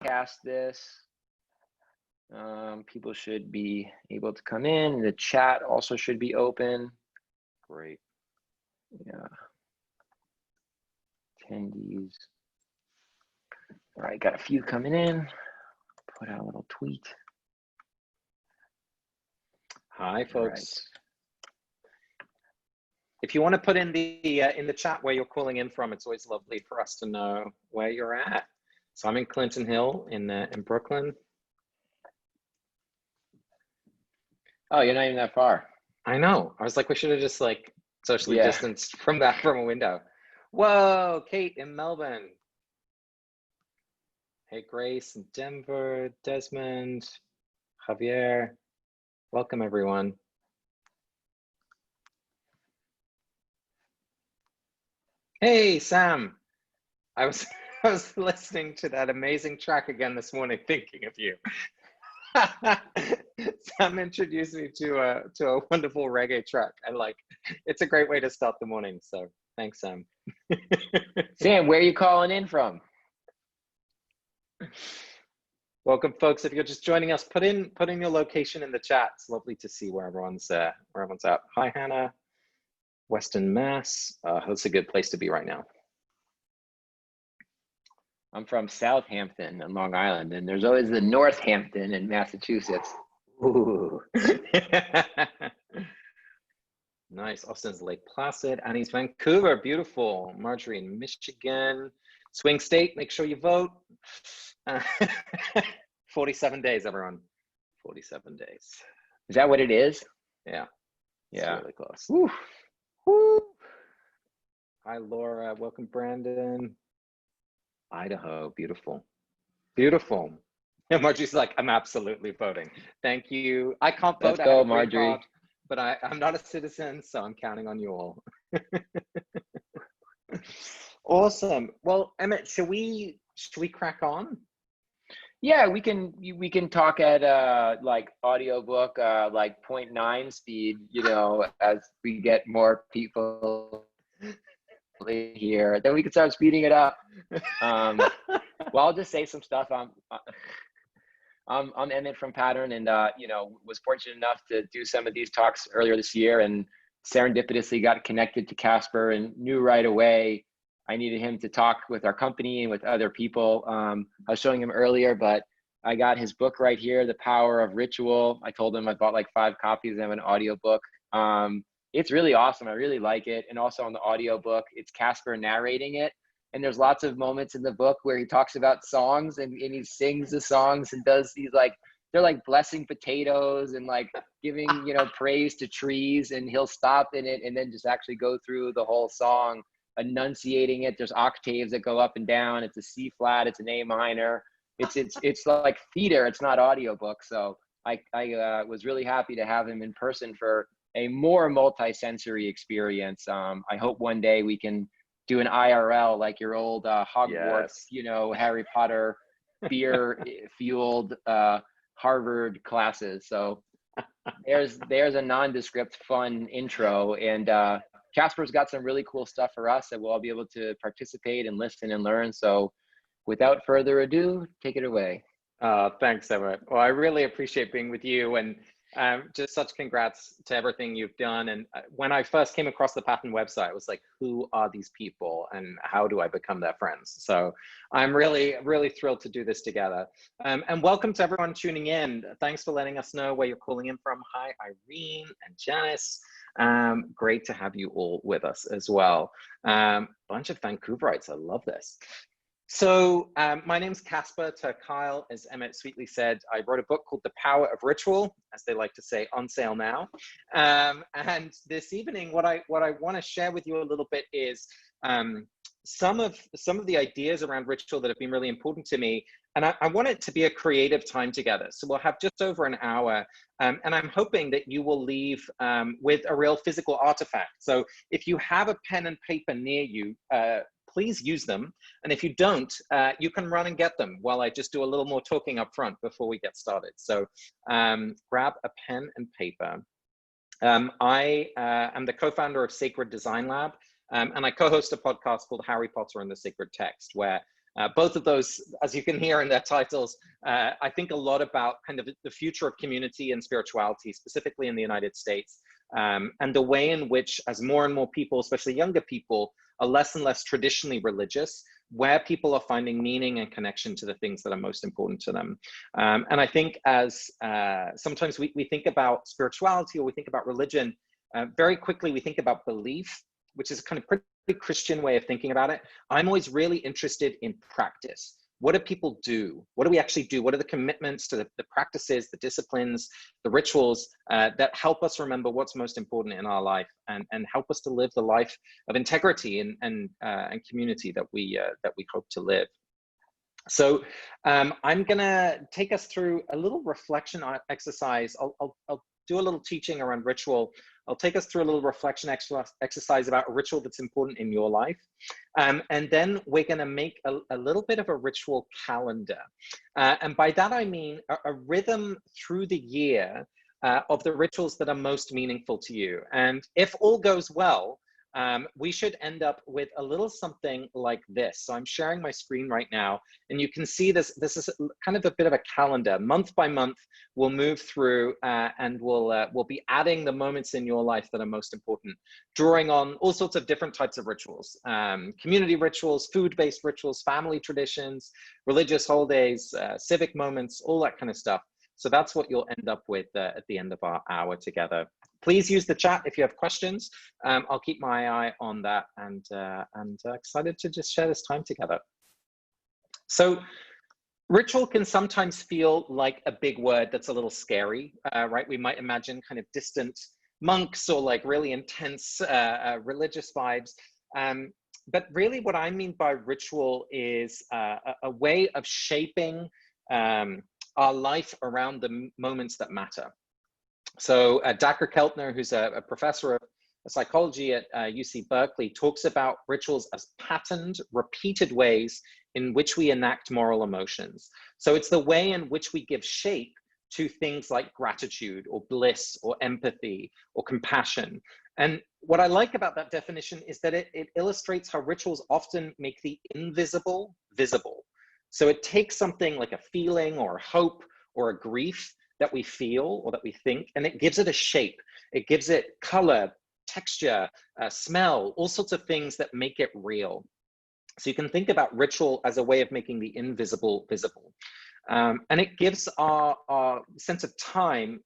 broadcast this. People should be able to come in. The chat also should be open. Great. Yeah. Attendees. All right, got a few coming in. Put out a little tweet. Hi, folks. If you want to put in the chat where you're calling in from, it's always lovely for us to know where you're at. So I'm in Clinton Hill in Brooklyn. Oh, you're not even that far. I know. I was like, we should have just like socially distanced from a window. Whoa, Kate in Melbourne. Hey, Grace in Denver, Desmond, Javier. Welcome, everyone. Hey, Sam. I was listening to that amazing track again this morning, thinking of you. Sam introduced me to a wonderful reggae track, and like, it's a great way to start the morning. So thanks, Sam. Sam, where are you calling in from? Welcome, folks. If you're just joining us, put in your location in the chat. It's lovely to see where everyone's at. Hi, Hannah. Western Mass. That's a good place to be right now. I'm from Southampton in Long Island, and there's always the Northampton in Massachusetts. Ooh. Nice. Austin's Lake Placid. Annie's Vancouver. Beautiful. Marjorie in Michigan. Swing state. Make sure you vote. 47 days, everyone. 47 days. Is that what it is? Yeah. Yeah. It's really close. Woo. Woo. Hi, Laura. Welcome, Brandon. Idaho. Beautiful. Beautiful. And Marjorie's like, I'm absolutely voting. Thank you. I can't vote. Let's go, Marjorie. But I'm not a citizen, so I'm counting on you all. Awesome. Well, Emmett, should we crack on? Yeah, we can talk at like audiobook like 0.9 speed, you know, as we get more people here. Then we can start speeding it up. Well, I'll just say some stuff. I'm Emmett from Pattern, and you know, was fortunate enough to do some of these talks earlier this year, and serendipitously got connected to Casper and knew right away I needed him to talk with our company and with other people. I was showing him earlier, but I got his book right here, The Power of Ritual. I told him I bought like 5 copies of an audiobook. It's really awesome. I really like it. And also on the audiobook, it's Casper narrating it. And there's lots of moments in the book where he talks about songs and he sings the songs and does these like, they're like blessing potatoes and like giving, you know, praise to trees, and he'll stop in it and then just actually go through the whole song, enunciating it. There's octaves that go up and down. It's a C flat, it's an A minor. It's like theater, it's not audiobook. So I was really happy to have him in person for a more multi-sensory experience. I hope one day we can do an IRL like your old Hogwarts, you know, Harry Potter, beer fueled Harvard classes. So there's a nondescript fun intro, and Casper's got some really cool stuff for us that we'll all be able to participate and listen and learn. So without further ado, take it away. Thanks, Emmett. Well, I really appreciate being with you, and just such congrats to everything you've done. And when I first came across the Pattern website, I was like, who are these people and how do I become their friends? So I'm really, really thrilled to do this together. And welcome to everyone tuning in. Thanks for letting us know where you're calling in from. Hi, Irene and Janice. Great to have you all with us as well. Bunch of Vancouverites, I love this. So my name's Casper to Kyle, as Emmett sweetly said. I wrote a book called The Power of Ritual, as they like to say, on sale now. And this evening, what I want to share with you a little bit is some of the ideas around ritual that have been really important to me. And I want it to be a creative time together. So we'll have just over an hour. And I'm hoping that you will leave with a real physical artifact. So if you have a pen and paper near you, please use them. And if you don't, you can run and get them while I just do a little more talking up front before we get started. So grab a pen and paper. I am the co-founder of Sacred Design Lab, and I co-host a podcast called Harry Potter and the Sacred Text, where Both of those, as you can hear in their titles, I think a lot about kind of the future of community and spirituality, specifically in the United States, and the way in which, as more and more people, especially younger people, are less and less traditionally religious, where people are finding meaning and connection to the things that are most important to them. And I think as sometimes we think about spirituality or we think about religion, very quickly we think about belief, which is kind of pretty Christian way of thinking about it. I'm always really interested in practice. What do people do? What do we actually do? What are the commitments to the practices, the disciplines, the rituals that help us remember what's most important in our life and help us to live the life of integrity and community that we hope to live? So I'm gonna take us through a little reflection exercise. I'll do a little teaching around ritual. I'll take us through a little reflection exercise about a ritual that's important in your life. And then we're gonna make a little bit of a ritual calendar. And by that, I mean a rhythm through the year of the rituals that are most meaningful to you. And if all goes well, we should end up with a little something like this. So I'm sharing my screen right now, and you can see this is kind of a bit of a calendar. Month by month, we'll move through and we'll be adding the moments in your life that are most important, drawing on all sorts of different types of rituals, community rituals, food-based rituals, family traditions, religious holidays, civic moments, all that kind of stuff. So that's what you'll end up with at the end of our hour together. Please use the chat if you have questions. I'll keep my eye on that and excited to just share this time together. So ritual can sometimes feel like a big word that's a little scary, right? We might imagine kind of distant monks or like really intense religious vibes. But really what I mean by ritual is a way of shaping our life around the moments that matter. So Dr. Keltner, who's a professor of psychology at UC Berkeley, talks about rituals as patterned, repeated ways in which we enact moral emotions. So it's the way in which we give shape to things like gratitude or bliss or empathy or compassion. And what I like about that definition is that it illustrates how rituals often make the invisible visible. So it takes something like a feeling or a hope or a grief that we feel or that we think, and it gives it a shape. It gives it color, texture, smell, all sorts of things that make it real. So you can think about ritual as a way of making the invisible visible. And it gives our sense of time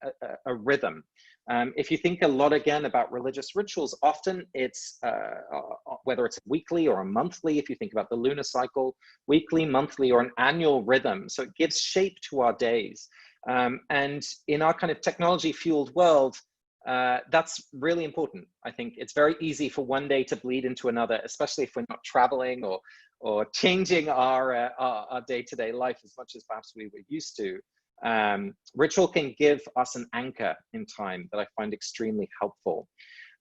a rhythm. If you think a lot again about religious rituals, often it's whether it's weekly or a monthly, if you think about the lunar cycle, weekly, monthly, or an annual rhythm. So it gives shape to our days. And in our kind of technology fueled world, that's really important. I think it's very easy for one day to bleed into another, especially if we're not traveling or changing our day-to-day life as much as perhaps we were used to. Ritual can give us an anchor in time that I find extremely helpful.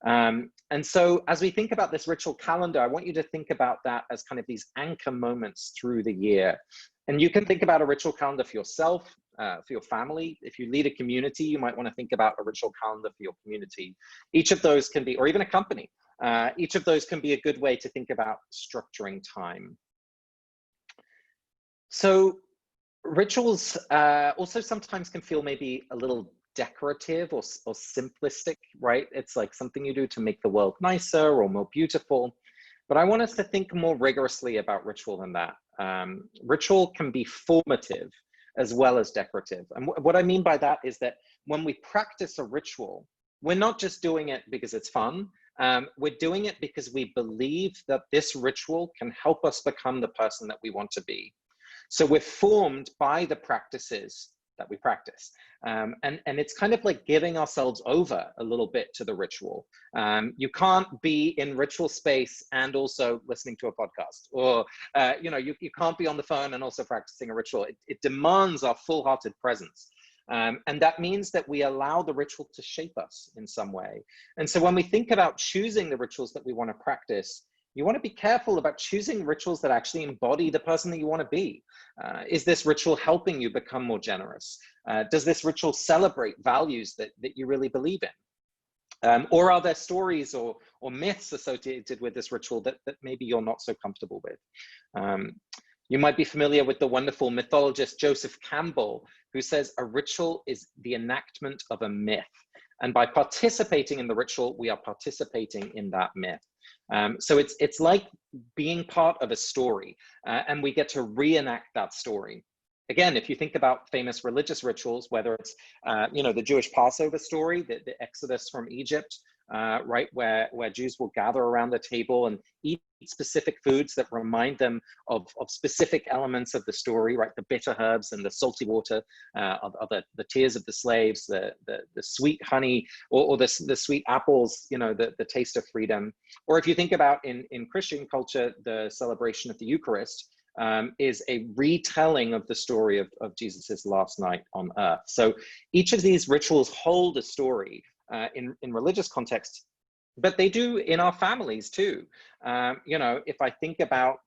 And so as we think about this ritual calendar, I want you to think about that as kind of these anchor moments through the year. And you can think about a ritual calendar for yourself, for your family. If you lead a community, you might want to think about a ritual calendar for your community. Each of those can be, or even a company, each of those can be a good way to think about structuring time. So rituals also sometimes can feel maybe a little decorative or simplistic, right? It's like something you do to make the world nicer or more beautiful. But I want us to think more rigorously about ritual than that. Ritual can be formative as well as decorative. And what I mean by that is that when we practice a ritual, we're not just doing it because it's fun. We're doing it because we believe that this ritual can help us become the person that we want to be. So we're formed by the practices that we practice. And it's kind of like giving ourselves over a little bit to the ritual. You can't be in ritual space and also listening to a podcast, or you can't be on the phone and also practicing a ritual. It demands our full-hearted presence. And that means that we allow the ritual to shape us in some way. And so when we think about choosing the rituals that we want to practice, you want to be careful about choosing rituals that actually embody the person that you want to be. Is this ritual helping you become more generous? Does this ritual celebrate values that you really believe in? Or are there stories or myths associated with this ritual that maybe you're not so comfortable with? You might be familiar with the wonderful mythologist Joseph Campbell, who says a ritual is the enactment of a myth. And by participating in the ritual, we are participating in that myth. So it's like being part of a story, and we get to reenact that story. Again, if you think about famous religious rituals, whether it's the Jewish Passover story, the Exodus from Egypt, right, where Jews will gather around the table and eat specific foods that remind them of specific elements of the story, right? The bitter herbs and the salty water, of the tears of the slaves, the sweet honey, or the sweet apples, the taste of freedom. Or if you think about in Christian culture, the celebration of the Eucharist is a retelling of the story of Jesus's last night on earth. So each of these rituals hold a story in religious context, but they do in our families too. If I think about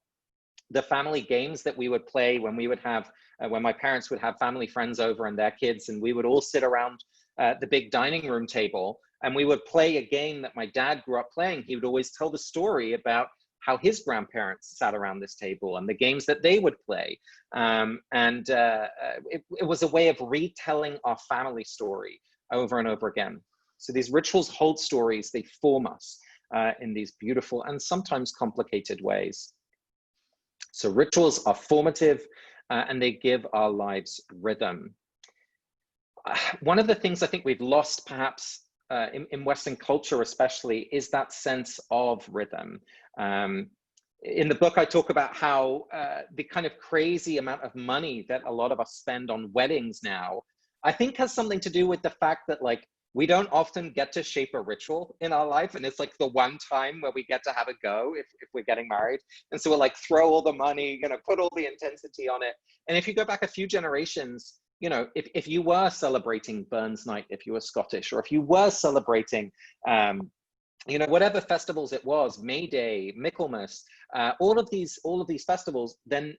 the family games that we would play when we would have, when my parents would have family friends over and their kids, and we would all sit around the big dining room table, and we would play a game that my dad grew up playing. He would always tell the story about how his grandparents sat around this table and the games that they would play. It was a way of retelling our family story over and over again. So these rituals hold stories, they form us in these beautiful and sometimes complicated ways. So rituals are formative and they give our lives rhythm. One of the things I think we've lost perhaps in Western culture especially is that sense of rhythm. In the book, I talk about how the kind of crazy amount of money that a lot of us spend on weddings now, I think has something to do with the fact that we don't often get to shape a ritual in our life. And it's like the one time where we get to have a go if we're getting married. And so we'll throw all the money, put all the intensity on it. And if you go back a few generations, if you were celebrating Burns Night, if you were Scottish, or if you were celebrating, whatever festivals it was, May Day, Michaelmas, all of these festivals, then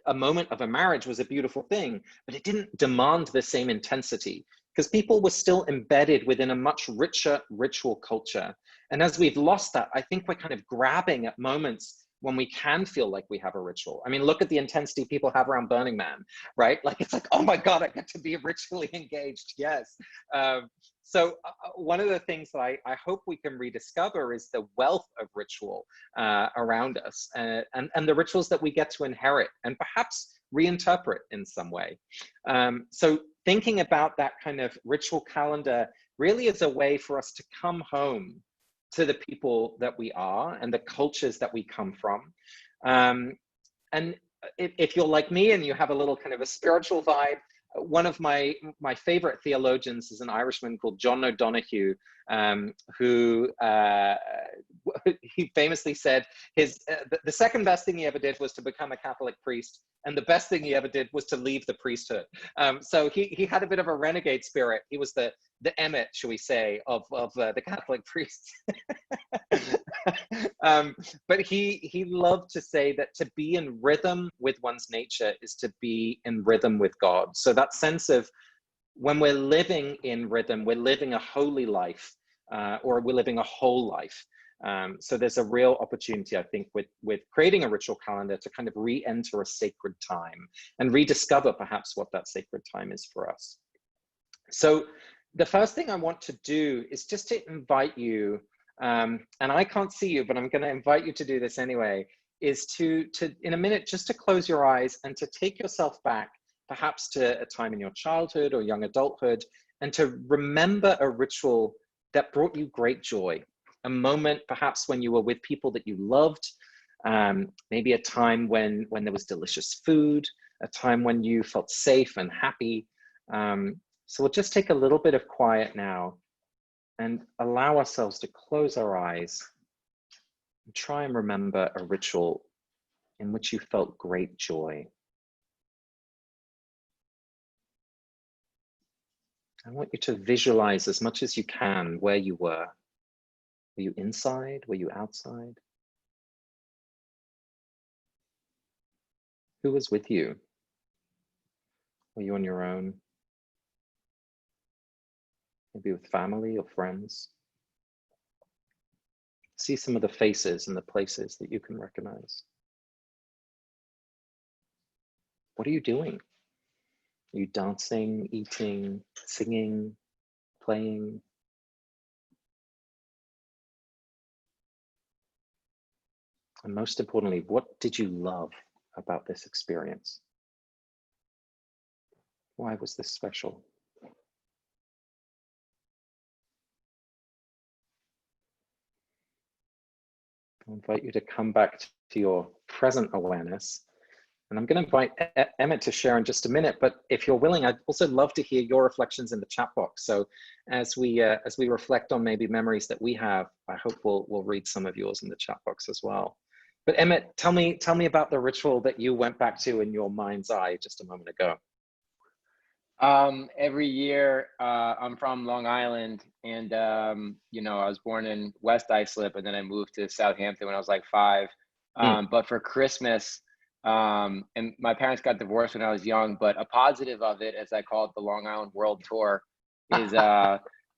a moment of a marriage was a beautiful thing, but it didn't demand the same intensity because people were still embedded within a much richer ritual culture. And as we've lost that, I think we're kind of grabbing at moments when we can feel like we have a ritual. I mean, look at the intensity people have around Burning Man, right? It's like, oh my God, I get to be ritually engaged, yes. So one of the things that I hope we can rediscover is the wealth of ritual around us and the rituals that we get to inherit and perhaps reinterpret in some way. So thinking about that kind of ritual calendar really is a way for us to come home to the people that we are and the cultures that we come from. And if you're like me and you have a little kind of a spiritual vibe, one of my favorite theologians is an Irishman called John O'Donoghue, who he famously said the second best thing he ever did was to become a Catholic priest, and the best thing he ever did was to leave the priesthood. So he had a bit of a renegade spirit. He was the Emmet, shall we say, of the Catholic priests. But he loved to say that to be in rhythm with one's nature is to be in rhythm with God. So that sense of when we're living in rhythm, we're living a holy life, or we're living a whole life. So there's a real opportunity, I think, with creating a ritual calendar to kind of re-enter a sacred time and rediscover perhaps what that sacred time is for us. So the first thing I want to do is just to invite you, and I can't see you, but I'm going to invite you to do this anyway, is to in a minute, just to close your eyes and to take yourself back, perhaps to a time in your childhood or young adulthood, and to remember a ritual that brought you great joy, a moment perhaps when you were with people that you loved, maybe a time when there was delicious food, a time when you felt safe and happy. So we'll just take a little bit of quiet now and allow ourselves to close our eyes and try and remember a ritual in which you felt great joy. I want you to visualize as much as you can where you were. Were you inside? Were you outside? Who was with you? Were you on your own? Maybe with family or friends? See some of the faces and the places that you can recognize. what are you doing? Are you dancing, eating, singing, playing? And most importantly, what did you love about this experience? Why was this special? I invite you to come back to your present awareness. And I'm going to invite Emmett to share in just a minute, but if you're willing, I'd also love to hear your reflections in the chat box. So as we reflect on maybe memories that we have, I hope we'll read some of yours in the chat box as well. But Emmett, tell me about the ritual that you went back to in your mind's eye just a moment ago. Every year, I'm from Long Island, and you know, I was born in West Islip, and then I moved to Southampton when I was like 5. But for Christmas, and my parents got divorced when I was young, but a positive of it, as I call it, the Long Island World Tour, is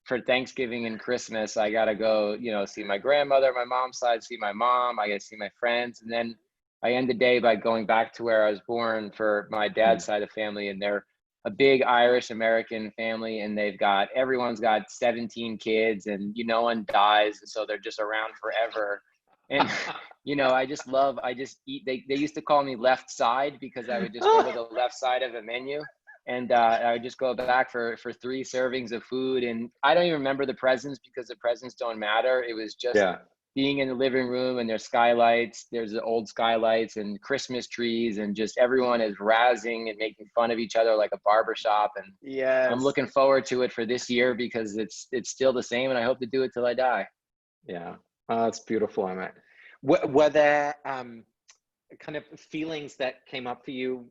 for Thanksgiving and Christmas, I gotta go, you know, see my grandmother, my mom's side, see my mom, I gotta see my friends, and then I end the day by going back to where I was born for my dad's side of the family, and they're a big Irish American family, and everyone's got 17 kids, and no one dies, so they're just around forever. And you know, I just eat. They used to call me left side because I would just go to the left side of a menu, and I would just go back for 3 servings of food, and I don't even remember the presents because the presents don't matter. It was just being in the living room, and there's skylights, there's the old skylights and Christmas trees, and just everyone is razzing and making fun of each other like a barbershop. And I'm looking forward to it for this year because it's still the same, and I hope to do it till I die. Yeah, that's beautiful, Emmett. Were there kind of feelings that came up for you,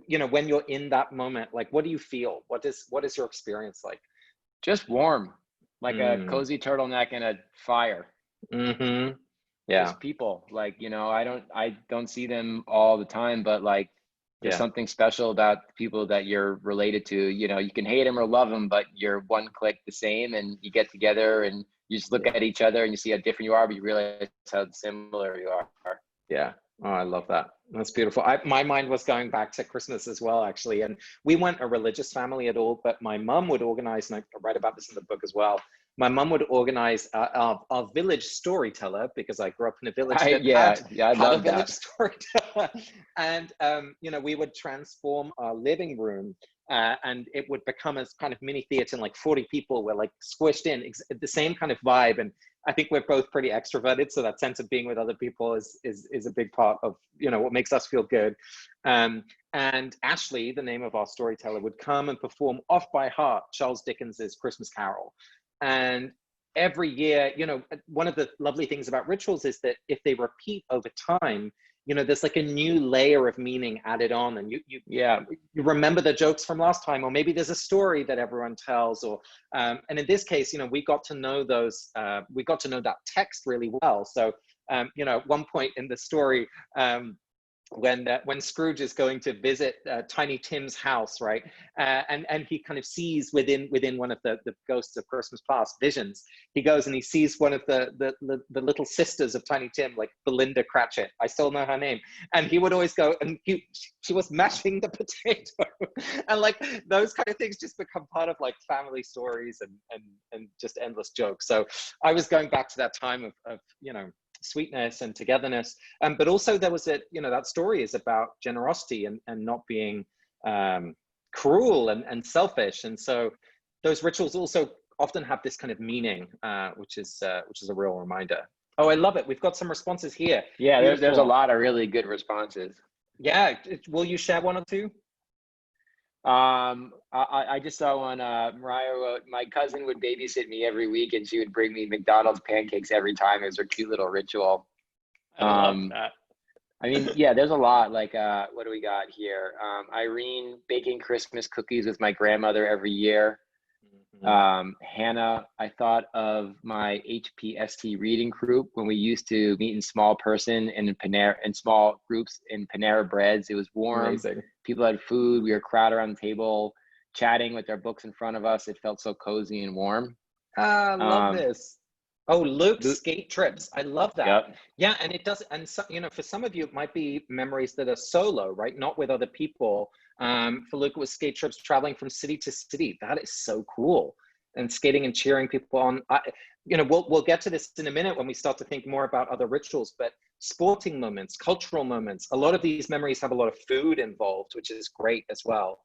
you know, when you're in that moment? Like, what do you feel? What is your experience like? Just warm, like a cozy turtleneck and a fire. Mm-hmm. Yeah. Just people, like, you know, I don't see them all the time, but like there's something special about the people that you're related to. You know, you can hate them or love them, but you're one click the same, and you get together and you just look at each other and you see how different you are, but you realize how similar you are. Yeah. Oh, I love that. That's beautiful. My mind was going back to Christmas as well, actually. And we weren't a religious family at all, but my mum would organize, and I write about this in the book as well. My mum would organize our village storyteller, because I grew up in a village that I had a love village that. storyteller. And, you know, we would transform our living room and it would become a kind of mini theater, and like 40 people were like squished in, the same kind of vibe. And I think we're both pretty extroverted, so that sense of being with other people is a big part of, you know, what makes us feel good. And Ashley, the name of our storyteller, would come and perform off by heart Charles Dickens's Christmas Carol. And every year, you know, one of the lovely things about rituals is that if they repeat over time, you know, there's like a new layer of meaning added on, and you remember the jokes from last time, or maybe there's a story that everyone tells, or and in this case, you know, we got to know that text really well. So you know, at one point in the story, when Scrooge is going to visit Tiny Tim's house, right, and he kind of sees within one of the ghosts of Christmas past visions, he goes and he sees one of the little sisters of Tiny Tim, like Belinda Cratchit. I still know her name, and he would always go, and she was mashing the potato, and like those kind of things just become part of like family stories and just endless jokes. So I was going back to that time of you know, sweetness and togetherness, but also there was that story is about generosity and not being cruel and selfish, and so those rituals also often have this kind of meaning, which is a real reminder. Oh, I love it. We've got some responses here. Yeah, there's a lot of really good responses. Yeah, will you share one or two? I just saw one. Mariah wrote, "My cousin would babysit me every week, and she would bring me McDonald's pancakes every time." It was her cute little ritual. I love that. I mean, yeah, there's a lot. Like, what do we got here? Irene baking Christmas cookies with my grandmother every year. Hannah, I thought of my HPST reading group when we used to meet in small person and in small groups in Panera Breads. It was warm. Amazing. People had food. We were crowded around the table, chatting with our books in front of us. It felt so cozy and warm. I love this. Oh, Luke's skate trips. I love that. Yep. Yeah, and it does, and so, you know, for some of you, it might be memories that are solo, right? Not with other people. For Luke, it was skate trips traveling from city to city. That is so cool. And skating and cheering people on. You know, we'll get to this in a minute when we start to think more about other rituals, but sporting moments, cultural moments, a lot of these memories have a lot of food involved, which is great as well.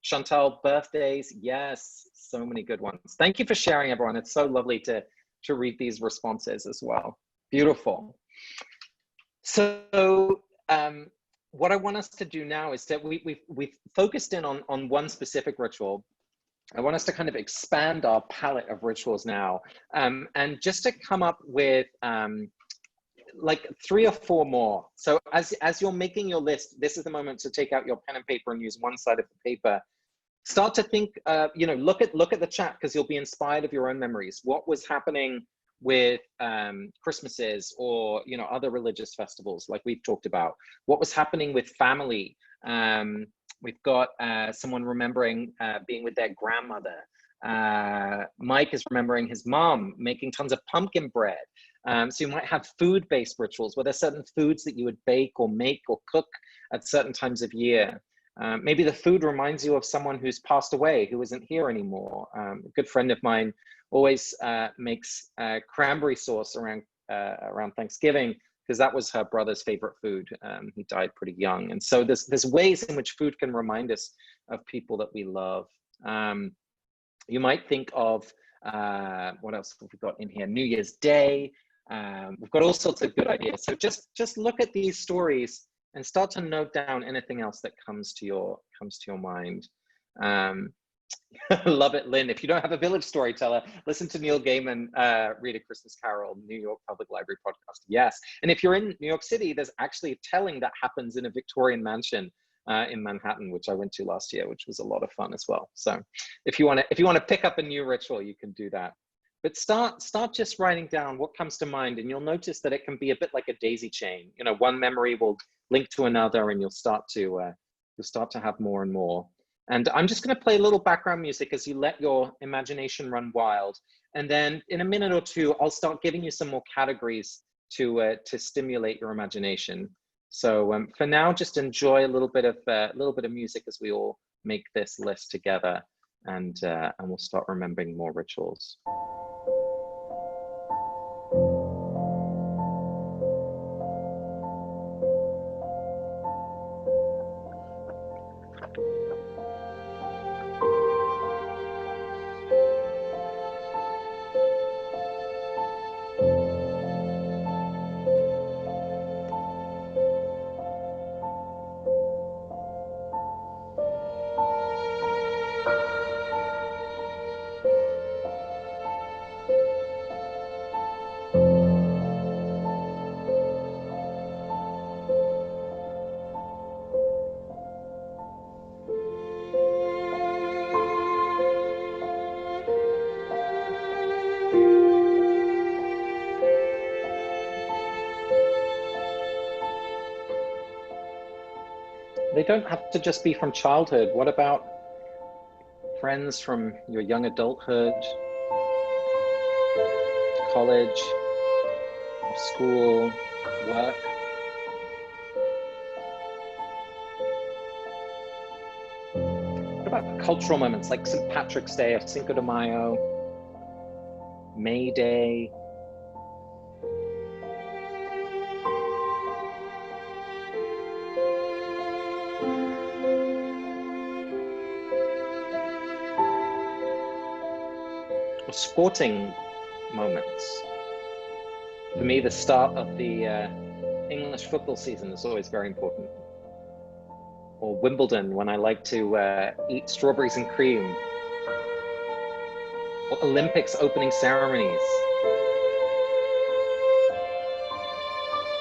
Chantal, birthdays, yes, so many good ones. Thank you for sharing, everyone. It's so lovely to read these responses as well. Beautiful. So what I want us to do now is that we've focused in on one specific ritual. I want us to kind of expand our palette of rituals now, and just to come up with like 3 or 4 more. So as you're making your list, this is the moment to take out your pen and paper and use one side of the paper. Start to think, you know, look at the chat, because you'll be inspired of your own memories. What was happening with Christmases or, you know, other religious festivals like we've talked about? What was happening with family? We've got someone remembering being with their grandmother. Mike is remembering his mom making tons of pumpkin bread. So you might have food-based rituals where there's certain foods that you would bake or make or cook at certain times of year. Maybe the food reminds you of someone who's passed away, who isn't here anymore. A good friend of mine always makes cranberry sauce around Thanksgiving, because that was her brother's favorite food. He died pretty young. And so there's ways in which food can remind us of people that we love. You might think of, what else have we got in here? New Year's Day. We've got all sorts of good ideas. So just look at these stories and start to note down anything else that comes to your mind. Love it, Lynn. If you don't have a village storyteller, listen to Neil Gaiman read A Christmas Carol, New York Public Library podcast. Yes, and if you're in New York City, there's actually a telling that happens in a Victorian mansion in Manhattan, which I went to last year, which was a lot of fun as well. So if you want to pick up a new ritual, you can do that. But start just writing down what comes to mind, and you'll notice that it can be a bit like a daisy chain. You know, one memory will link to another, and you'll start to have more and more. And I'm just going to play a little background music as you let your imagination run wild. And then in a minute or two, I'll start giving you some more categories to stimulate your imagination. So for now, just enjoy a little bit of music as we all make this list together, and we'll start remembering more rituals. They don't have to just be from childhood. What about friends from your young adulthood, college, school, work? What about cultural moments like St. Patrick's Day or Cinco de Mayo, May Day? Or sporting moments. For me, the start of the English football season is always very important. Or Wimbledon, when I like to eat strawberries and cream. Or Olympics opening ceremonies.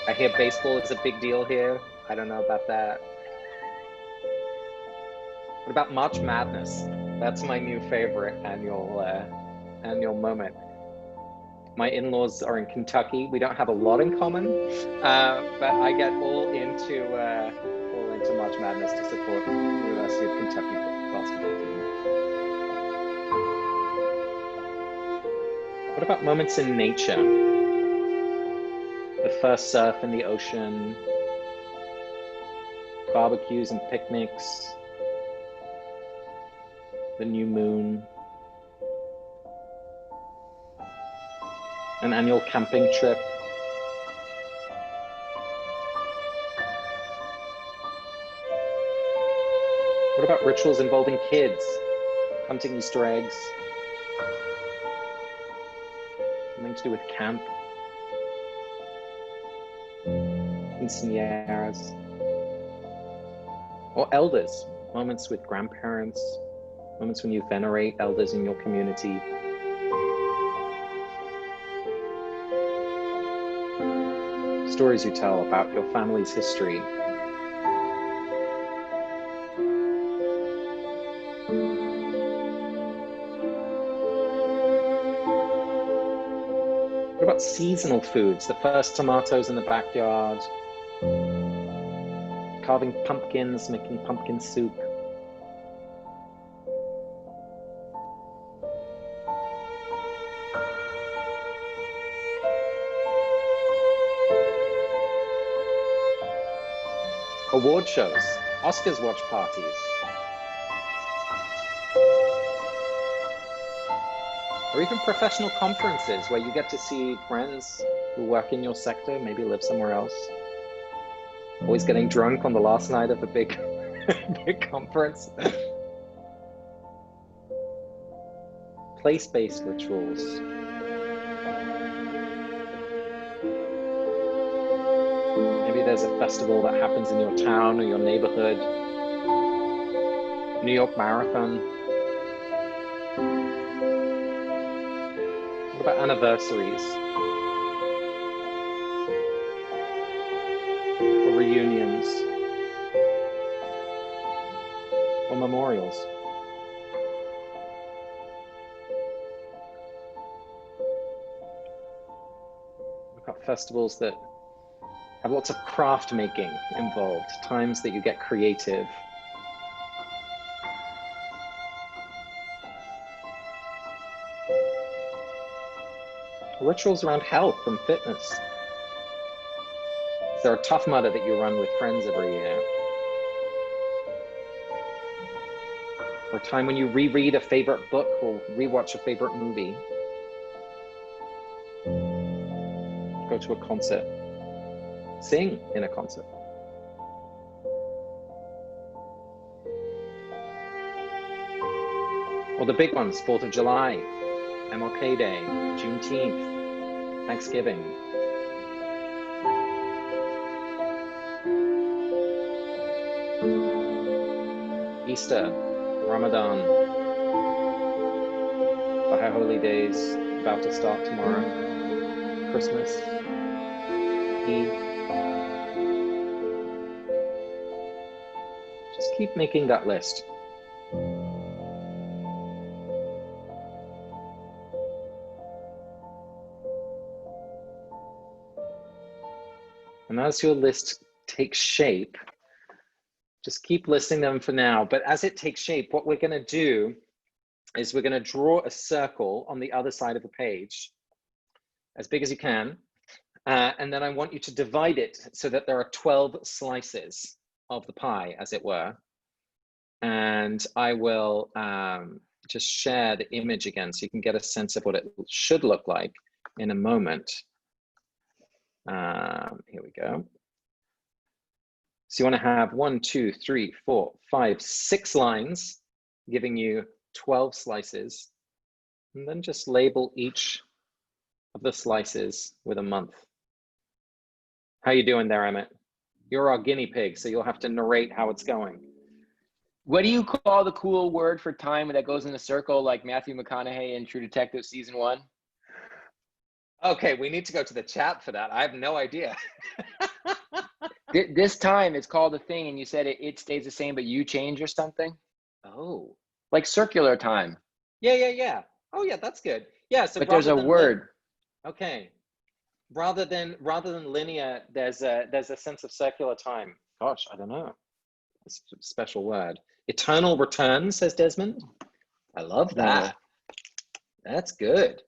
I hear baseball is a big deal here. I don't know about that. What about March Madness? That's my new favorite annual moment. My in-laws are in Kentucky. We don't have a lot in common, but I get all into March Madness to support the University of Kentucky basketball team. What What about moments in nature? The first surf in the ocean, barbecues and picnics, the new moon, an annual camping trip. What about rituals involving kids, hunting Easter eggs, something to do with camp, quinceañeras, or elders, moments with grandparents, moments when you venerate elders in your community. Stories you tell about your family's history. What about seasonal foods? The first tomatoes in the backyard, carving pumpkins, making pumpkin soup. Award shows, Oscars watch parties. Or even professional conferences where you get to see friends who work in your sector, maybe live somewhere else. Always getting drunk on the last night of a big, big conference. Place-based rituals. Maybe there's a festival that happens in your town or your neighborhood. New York Marathon. What about anniversaries? Or reunions? Or memorials? We've got festivals that have lots of craft making involved, times that you get creative. Rituals around health and fitness. Is there a Tough Mudder that you run with friends every year? Or a time when you reread a favorite book or rewatch a favorite movie? Go to a concert. Sing in a concert. Or the big ones, 4th of July, MLK Day, Juneteenth, Thanksgiving. Easter, Ramadan, the High Holy Days about to start tomorrow, Christmas, Eid. Just keep making that list. And as your list takes shape, just keep listing them for now. But as it takes shape, what we're going to do is we're going to draw a circle on the other side of the page, as big as you can. And then I want you to divide it so that there are 12 slices of the pie, as it were. And I will just share the image again so you can get a sense of what it should look like in a moment. Here we go. So you want to have 1, 2, 3, 4, 5, 6 lines, giving you 12 slices, and then just label each of the slices with a month. How you doing there, Emmett? You're our guinea pig, so you'll have to narrate how it's going. What do you call the cool word for time that goes in a circle like Matthew McConaughey in True Detective season 1? Okay, we need to go to the chat for that. I have no idea. This time it's called a thing, and you said it stays the same, but you change or something? Oh. Like circular time. Yeah. Oh yeah, that's good. Yeah, so but there's a word. Okay. Rather than linear, there's a sense of circular time. Gosh, I don't know. It's a special word. Eternal return, says Desmond. I love that. That's good.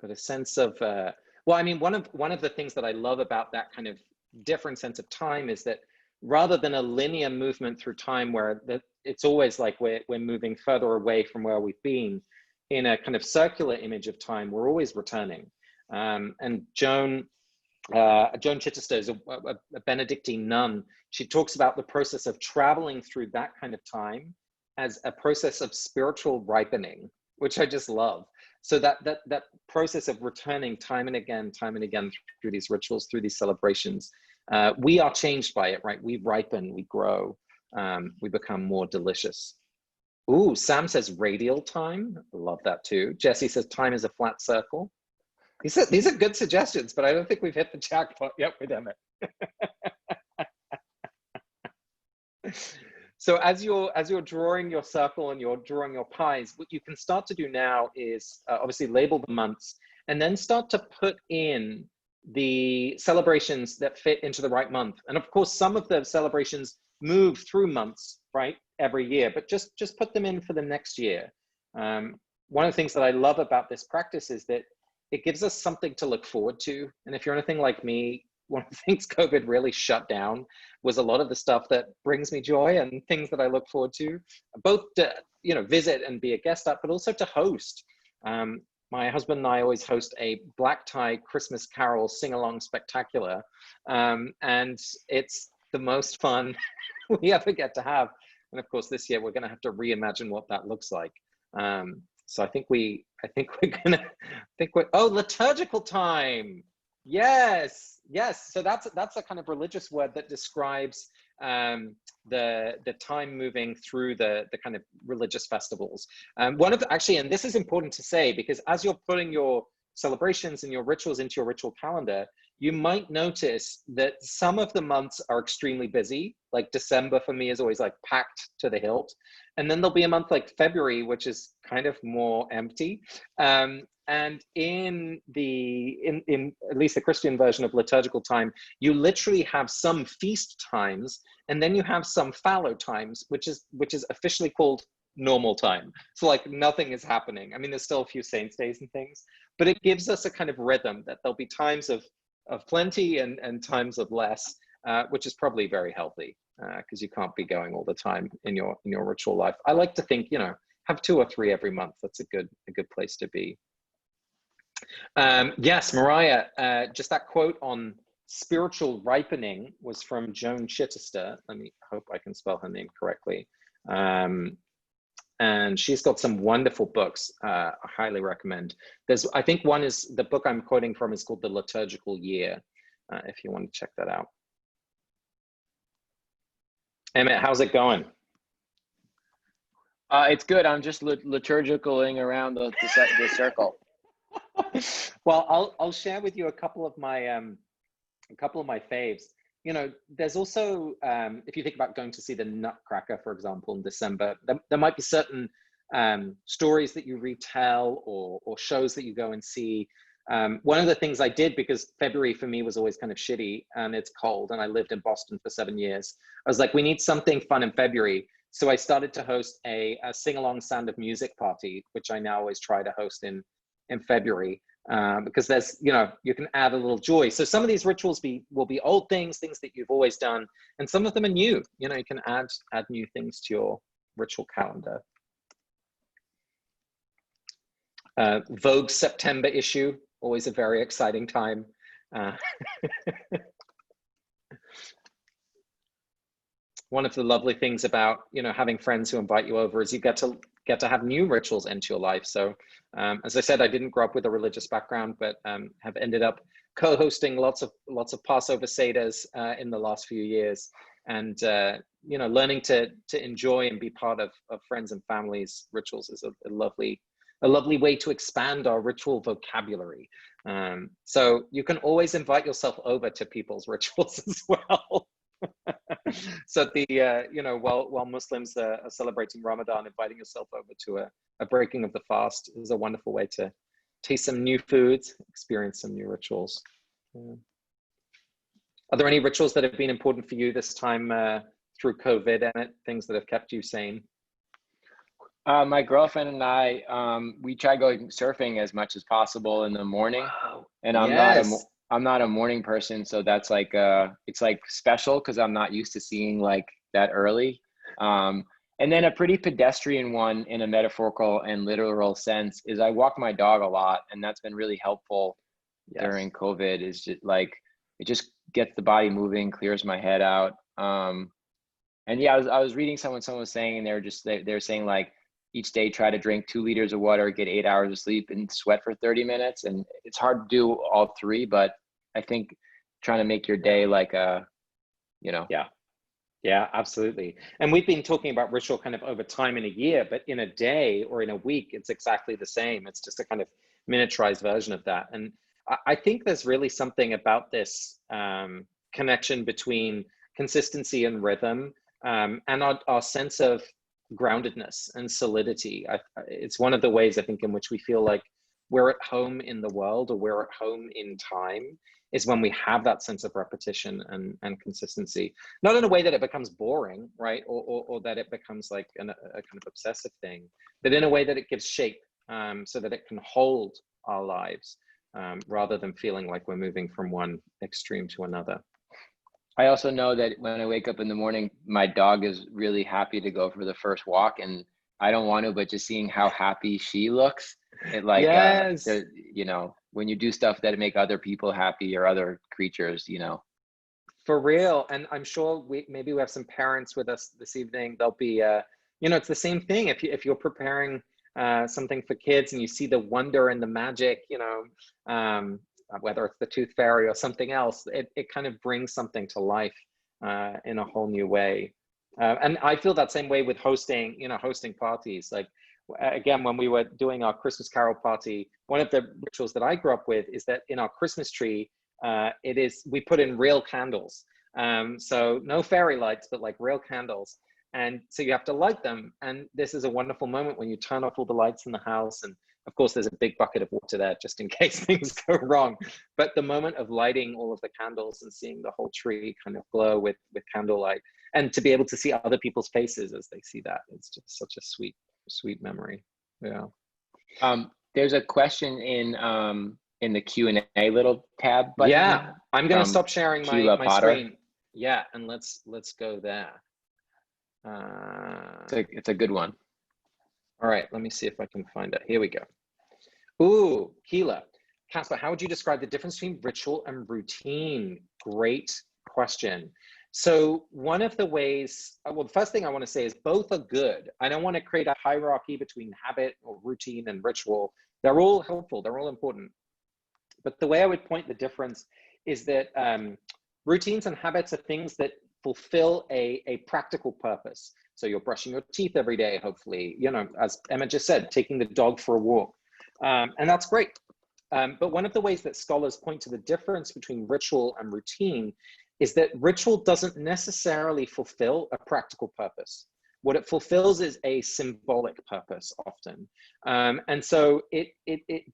got a sense of, well, I mean, one of the things that I love about that kind of different sense of time is that rather than a linear movement through time where it's always like we're moving further away from where we've been, in a kind of circular image of time, we're always returning. And Joan Chittister is a Benedictine nun. She talks about the process of traveling through that kind of time as a process of spiritual ripening, which I just love. So that process of returning time and again through these rituals, through these celebrations, we are changed by it, right? We ripen, we grow, we become more delicious. Ooh, Sam says radial time. I love that too. Jesse says time is a flat circle. These are good suggestions, but I don't think we've hit the jackpot yet with Emmett. So as you're drawing your circle and you're drawing your pies, what you can start to do now is obviously label the months and then start to put in the celebrations that fit into the right month. And of course, some of the celebrations move through months, right, every year, but just put them in for the next year. One of the things that I love about this practice is that it gives us something to look forward to. And if you're anything like me, one of the things COVID really shut down was a lot of the stuff that brings me joy and things that I look forward to, both to, visit and be a guest at, but also to host. My husband and I always host a black tie Christmas Carol sing-along spectacular. And it's the most fun we ever get to have. And of course, this year we're gonna have to reimagine what that looks like. So I think we're liturgical time. Yes. So that's a kind of religious word that describes the time moving through the kind of religious festivals. And this is important to say, because as you're putting your celebrations and your rituals into your ritual calendar, you might notice that some of the months are extremely busy. Like December for me is always like packed to the hilt. And then there'll be a month like February, which is kind of more empty. And in at least the Christian version of liturgical time, you literally have some feast times, and then you have some fallow times, which is officially called normal time. So like nothing is happening. I mean, there's still a few saints days and things, but it gives us a kind of rhythm that there'll be times of plenty and times of less, which is probably very healthy, because you can't be going all the time in your ritual life. I like to think, have 2 or 3 every month. That's a good place to be. Yes, Mariah, just that quote on spiritual ripening was from Joan Chittister. Let me hope I can spell her name correctly. And she's got some wonderful books I highly recommend. I think one is, the book I'm quoting from is called The Liturgical Year, if you want to check that out. Emmett, how's it going? It's good. I'm just liturgicaling around the circle. Well, I'll share with you a couple of my faves. There's also, if you think about going to see the Nutcracker, for example, in December, there might be certain stories that you retell or shows that you go and see. One of the things I did, because February for me was always kind of shitty and it's cold, and I lived in Boston for 7 years, I was like, we need something fun in February. So I started to host a sing-along Sound of Music party, which I now always try to host in February, because there's, you can add a little joy. So some of these rituals will be old things that you've always done, and some of them are new. You can add new things to your ritual calendar. Vogue September issue, always a very exciting time. One of the lovely things about having friends who invite you over is you get to have new rituals into your life. So as I said, I didn't grow up with a religious background, but have ended up co-hosting lots of Passover Seders in the last few years, and learning to enjoy and be part of friends and families' rituals is a lovely way to expand our ritual vocabulary. So you can always invite yourself over to people's rituals as well. So while Muslims are celebrating Ramadan, inviting yourself over to a breaking of the fast is a wonderful way to taste some new foods, experience some new rituals. Are there any rituals that have been important for you this time through COVID, and things that have kept you sane? My girlfriend and I, we try going surfing as much as possible in the morning, Wow. and Yes. I'm not a morning person, so that's like it's like special because I'm not used to seeing like that early. Um, and then a pretty pedestrian one in a metaphorical and literal sense is I walk my dog a lot, and that's been really helpful Yes. during COVID. Is just like it just gets the body moving, clears my head out. And yeah, I was reading someone was saying, and they're saying like each day try to drink 2 liters of water, get 8 hours of sleep, and sweat for 30 minutes. And it's hard to do all three, but I think trying to make your Yeah. day like a, you know, Yeah. Yeah, absolutely. And we've been talking about ritual kind of over time in a year, but in a day or in a week, it's exactly the same. It's just a kind of miniaturized version of that. And I think there's really something about this connection between consistency and rhythm, and our sense of groundedness and solidity. It's one of the ways I think in which we feel like we're at home in the world, or we're at home in time, is when we have that sense of repetition and consistency. Not in a way that it becomes boring, right? Or that it becomes like a kind of obsessive thing, but in a way that it gives shape, so that it can hold our lives, rather than feeling like we're moving from one extreme to another. I also know that when I wake up in the morning, my dog is really happy to go for the first walk, and I don't want to, but just seeing how happy she looks, it like Yes, you know, when you do stuff that make other people happy or other creatures, you know. for real. And I'm sure maybe we have some parents with us this evening. They'll be, it's the same thing. If you're preparing something for kids and you see the wonder and the magic, whether it's the tooth fairy or something else, it kind of brings something to life in a whole new way. And I feel that same way with hosting parties. Like, again, when we were doing our Christmas Carol party, one of the rituals that I grew up with is that in our Christmas tree, we put in real candles. So no fairy lights, but like real candles. And so you have to light them. And this is a wonderful moment when you turn off all the lights in the house. And of course, there's a big bucket of water there just in case things go wrong. But the moment of lighting all of the candles and seeing the whole tree kind of glow with candlelight, and to be able to see other people's faces as they see that, it's just such a sweet memory. Yeah. There's a question in the Q&A little tab button Yeah, I'm gonna from stop sharing Keela my Potter. screen. Yeah, and let's go there. It's a good one. All right, let me see if I can find it. Here we go. Ooh, Keela. Casper, how would you describe the difference between ritual and routine? Great question. So one of the ways, well, the first thing I want to say is both are good. I don't want to create a hierarchy between habit or routine and ritual. They're all helpful, they're all important. But the way I would point the difference is that routines and habits are things that fulfill a practical purpose. So you're brushing your teeth every day, hopefully, as Emma just said, taking the dog for a walk. And that's great. But one of the ways that scholars point to the difference between ritual and routine is that ritual doesn't necessarily fulfill a practical purpose. What it fulfills is a symbolic purpose often. And so it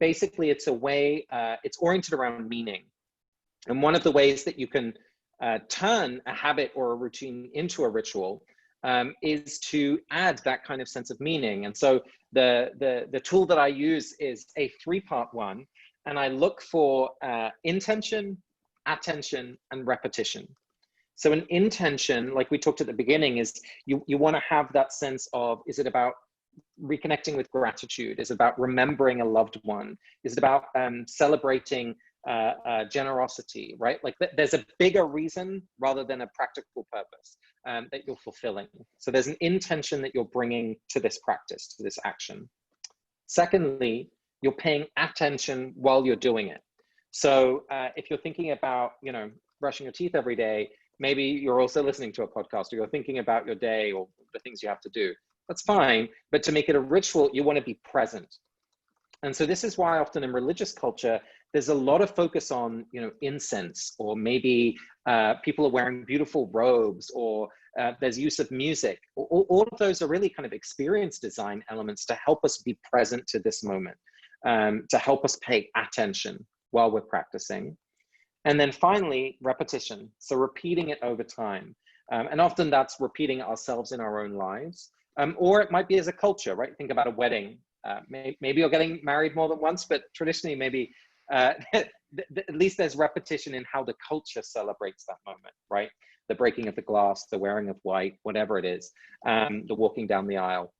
basically, it's a way, it's oriented around meaning. And one of the ways that you can turn a habit or a routine into a ritual is to add that kind of sense of meaning. And so the tool that I use is a 3-part one, and I look for intention, attention, and repetition. So an intention, like we talked at the beginning, is you want to have that sense of, is it about reconnecting with gratitude? Is it about remembering a loved one? Is it about celebrating generosity, right? Like there's a bigger reason rather than a practical purpose that you're fulfilling. So there's an intention that you're bringing to this practice, to this action. Secondly, you're paying attention while you're doing it. So if you're thinking about, brushing your teeth every day, maybe you're also listening to a podcast, or you're thinking about your day or the things you have to do. That's fine. But to make it a ritual, you want to be present. And so this is why often in religious culture, there's a lot of focus on, incense, or maybe people are wearing beautiful robes, or there's use of music. All of those are really kind of experience design elements to help us be present to this moment, to help us pay attention while we're practicing. And then finally, repetition. So repeating it over time. And often that's repeating ourselves in our own lives. Or it might be as a culture, right? Think about a wedding. Maybe you're getting married more than once, but traditionally maybe at least there's repetition in how the culture celebrates that moment, right? The breaking of the glass, the wearing of white, whatever it is, the walking down the aisle.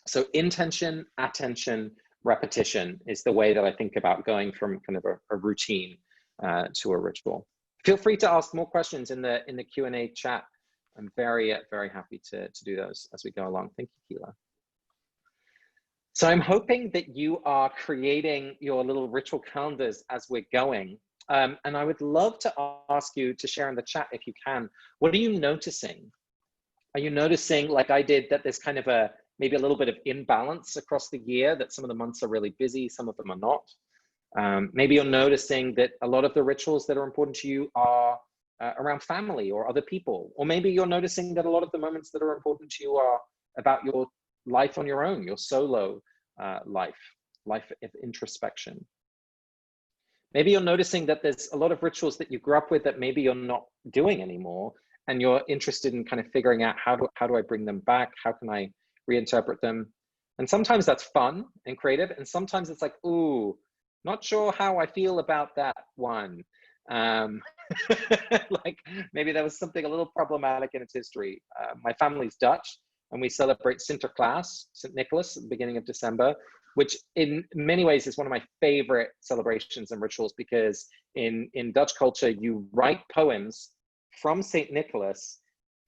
So intention, attention, repetition is the way that I think about going from kind of a routine to a ritual. Feel free to ask more questions in the Q&A chat. I'm very, very happy to do those as we go along. Thank you, Kuile. So I'm hoping that you are creating your little ritual calendars as we're going. And I would love to ask you to share in the chat if you can. What are you noticing? Are you noticing, like I did, that there's kind of maybe a little bit of imbalance across the year, that some of the months are really busy, some of them are not? Maybe you're noticing that a lot of the rituals that are important to you are around family or other people. Or maybe you're noticing that a lot of the moments that are important to you are about your life on your own, your solo life of introspection. Maybe you're noticing that there's a lot of rituals that you grew up with that maybe you're not doing anymore, and you're interested in kind of figuring out how do I bring them back? How can I reinterpret them? And sometimes that's fun and creative, and sometimes it's like, ooh, not sure how I feel about that one. Like maybe there was something a little problematic in its history. My family's Dutch, and we celebrate Sinterklaas, St. Nicholas, at the beginning of December, which in many ways is one of my favorite celebrations and rituals, because in Dutch culture, you write poems from St. Nicholas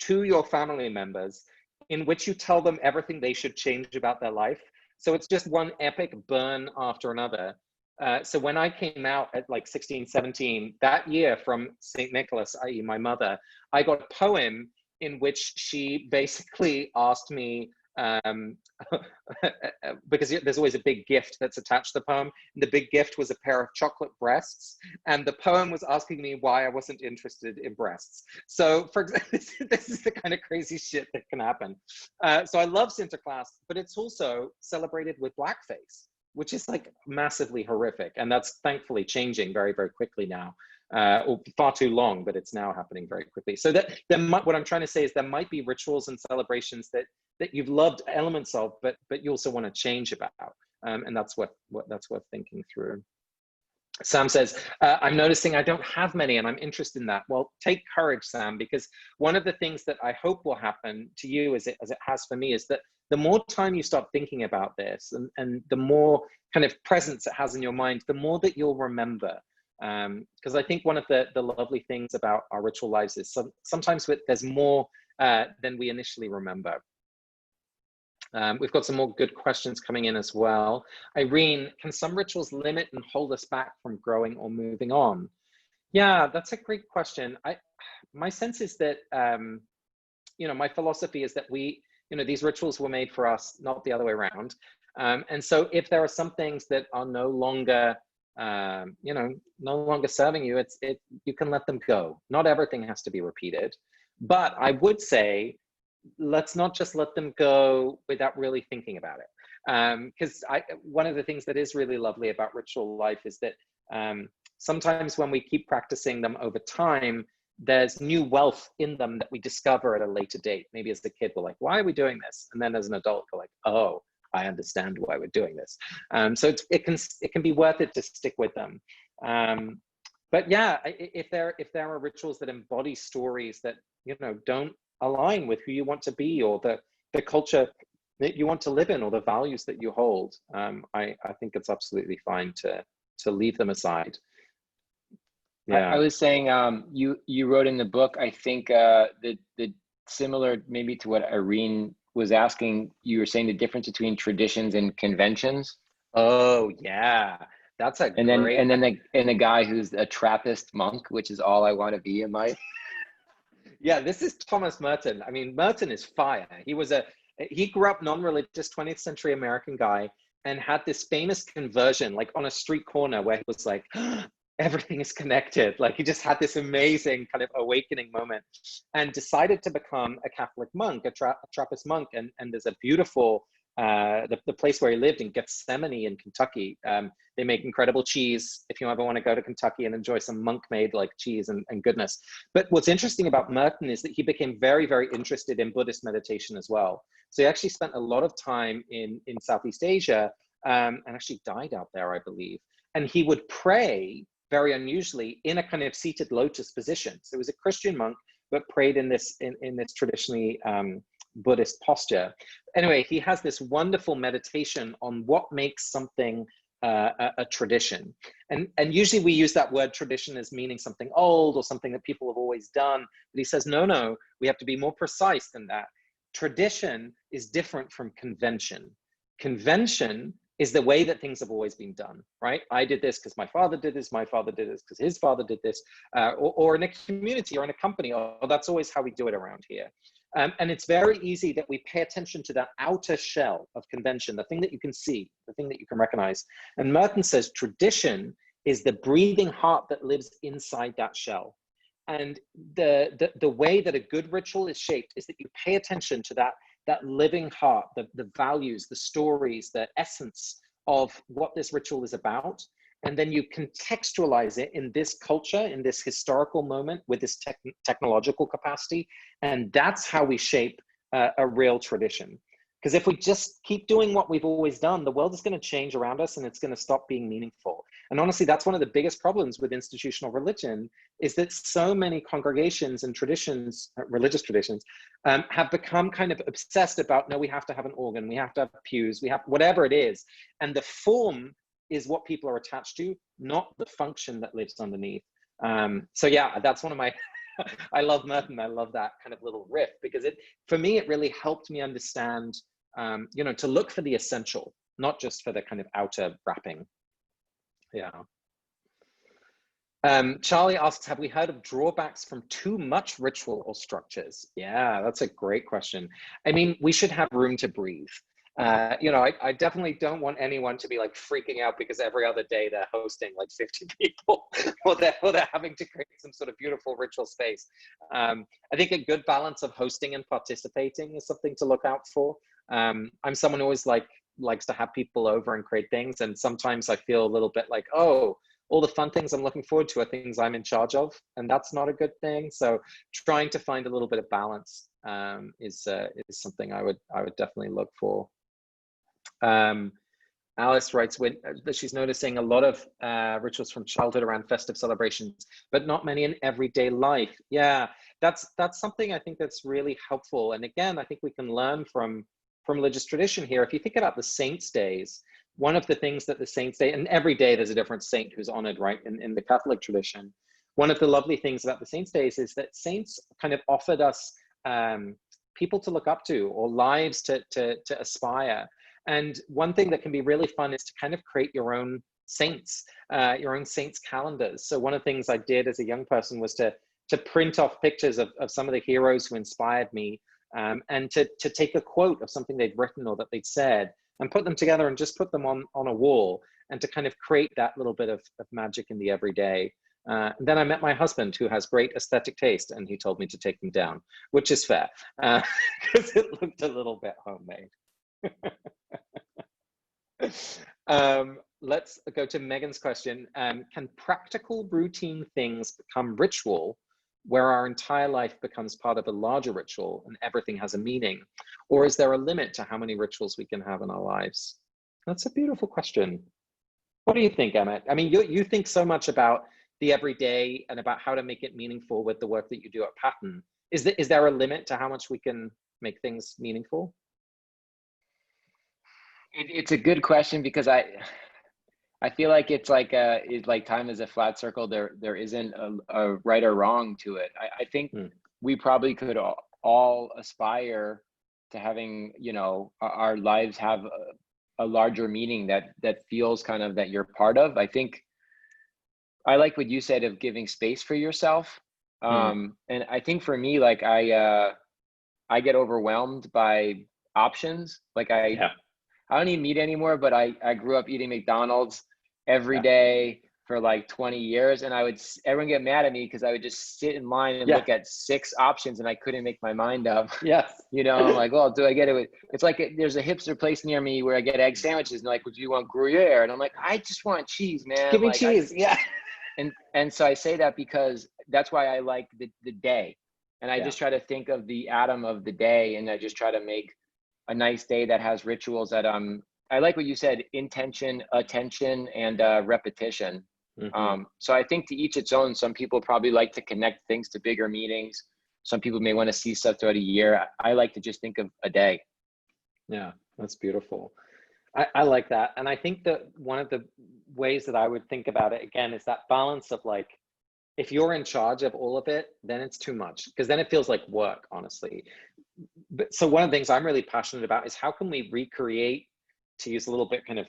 to your family members in which you tell them everything they should change about their life. So it's just one epic burn after another. So when I came out at like 16, 17, that year from St. Nicholas, i.e. my mother, I got a poem in which she basically asked me, because there's always a big gift that's attached to the poem. And the big gift was a pair of chocolate breasts. And the poem was asking me why I wasn't interested in breasts. So for example, this is the kind of crazy shit that can happen. So I love Sinterklaas, but it's also celebrated with blackface, which is like massively horrific. And that's thankfully changing very, very quickly now. Or far too long, but it's now happening very quickly. So that what I'm trying to say is there might be rituals and celebrations that you've loved elements of, but you also want to change about, and that's worth thinking through. Sam says, I'm noticing I don't have many, and I'm interested in that. Well, take courage, Sam, because one of the things that I hope will happen to you, as it has for me, is that the more time you start thinking about this, and the more kind of presence it has in your mind, the more that you'll remember. Because I think one of the lovely things about our ritual lives is sometimes there's more than we initially remember. We've got some more good questions coming in as well. Irene, can some rituals limit and hold us back from growing or moving on? Yeah, that's a great question. My sense is that, my philosophy is that these rituals were made for us, not the other way around. And so if there are some things that are no longer serving you, you can let them go. Not everything has to be repeated, but I would say, let's not just let them go without really thinking about it. Because one of the things that is really lovely about ritual life is that sometimes when we keep practicing them over time, there's new wealth in them that we discover at a later date. Maybe as a kid, we're like, why are we doing this? And then as an adult, we're like, oh, I understand why we're doing this. So it can be worth it to stick with them. But yeah, if there are rituals that embody stories that don't align with who you want to be, or the culture that you want to live in, or the values that you hold, I think it's absolutely fine to leave them aside. Yeah, I was saying, you wrote in the book, I think the similar maybe to what Irene was asking, you were saying the difference between traditions and conventions. Oh yeah, that's a great. And then the guy who's a Trappist monk, which is all I want to be in life. Yeah, this is Thomas Merton. I mean, Merton is fire. He grew up non-religious 20th century American guy, and had this famous conversion, like on a street corner, where he was like, everything is connected. Like he just had this amazing kind of awakening moment, and decided to become a Catholic monk, a Trappist monk. And there's a beautiful the place where he lived in Gethsemane in Kentucky. They make incredible cheese if you ever want to go to Kentucky and enjoy some monk-made like cheese and goodness. But what's interesting about Merton is that he became very, very interested in Buddhist meditation as well. So he actually spent a lot of time in Southeast Asia, and actually died out there, I believe. And he would pray very unusually in a kind of seated lotus position. So he was a Christian monk, but prayed in this traditionally Buddhist posture. Anyway, he has this wonderful meditation on what makes something a tradition. And usually we use that word tradition as meaning something old or something that people have always done. But he says, no, we have to be more precise than that. Tradition is different from convention. Convention is the way that things have always been done, right? I did this because my father did this, my father did this because his father did this, or in a community or in a company, or that's always how we do it around here. And it's very easy that we pay attention to that outer shell of convention, the thing that you can see, the thing that you can recognize. And Merton says tradition is the breathing heart that lives inside that shell. And the way that a good ritual is shaped is that you pay attention to that living heart, the values, the stories, the essence of what this ritual is about. And then you contextualize it in this culture, in this historical moment with this technological capacity. And that's how we shape a real tradition. Because if we just keep doing what we've always done, the world is going to change around us and it's going to stop being meaningful. And honestly, that's one of the biggest problems with institutional religion, is that so many congregations and traditions, religious traditions, have become kind of obsessed about, no, we have to have an organ, we have to have pews, we have whatever it is. And the form is what people are attached to, not the function that lives underneath. So yeah, that's one of my, I love Merton. I love that kind of little riff, because for me, it really helped me understand, to look for the essential, not just for the kind of outer wrapping. Yeah. Charlie asks, have we heard of drawbacks from too much ritual or structures? Yeah, that's a great question. I mean, we should have room to breathe. I definitely don't want anyone to be like freaking out because every other day they're hosting like 50 people or they're having to create some sort of beautiful ritual space. I think a good balance of hosting and participating is something to look out for. I'm someone who always likes to have people over and create things. And sometimes I feel a little bit like, oh, all the fun things I'm looking forward to are things I'm in charge of, and that's not a good thing. So trying to find a little bit of balance is something I would definitely look for. Alice writes that she's noticing a lot of rituals from childhood around festive celebrations, but not many in everyday life. Yeah, that's something I think that's really helpful. And again, I think we can learn from religious tradition here. If you think about the saints' days, one of the things that the saints' day, and every day there's a different saint who's honored, right, in the Catholic tradition. One of the lovely things about the saints' days is that saints kind of offered us people to look up to, or lives to aspire. And one thing that can be really fun is to kind of create your own saints calendars. So one of the things I did as a young person was to print off pictures of some of the heroes who inspired me, and to take a quote of something they'd written or that they'd said, and put them together and just put them on a wall, and to kind of create that little bit of magic in the everyday. And then I met my husband, who has great aesthetic taste, and he told me to take them down, which is fair, because it looked a little bit homemade. Let's go to Megan's question. Can practical routine things become ritual, where our entire life becomes part of a larger ritual and everything has a meaning? Or is there a limit to how many rituals we can have in our lives? That's a beautiful question. What do you think, Emmett? I mean, you think so much about the everyday and about how to make it meaningful with the work that you do at Pattern. Is there a limit to how much we can make things meaningful? It's a good question, because I feel like it's like time is a flat circle. There isn't a right or wrong to it. I think we probably could all aspire to having, our lives have a larger meaning that feels kind of that you're part of. I think I like what you said of giving space for yourself. And I think for me, like I get overwhelmed by options. Like I don't eat meat anymore, but I grew up eating McDonald's every day. for like 20 years, and everyone get mad at me because I would just sit in line and Yeah. look at 6 options and I couldn't make my mind up. Yes. You know, I'm like, well, do I get it? It's like there's a hipster place near me where I get egg sandwiches, and like, would you want Gruyere? And I'm like, I just want cheese, man. Give me Like, cheese. Yeah. and so I say that because that's why I like the day, and I Yeah. just try to think of the atom of the day, and I just try to make a nice day that has rituals that I like what you said: intention, attention, and repetition. Mm-hmm. So I think to each its own. Some people probably like to connect things to bigger meanings. Some people may want to see stuff throughout a year. I like to just think of a day. Yeah, that's beautiful. I like that. And I think that one of the ways that I would think about it again is that balance of like, if you're in charge of all of it, then it's too much, because then it feels like work, honestly. But so one of the things I'm really passionate about is how can we recreate, to use a little bit kind of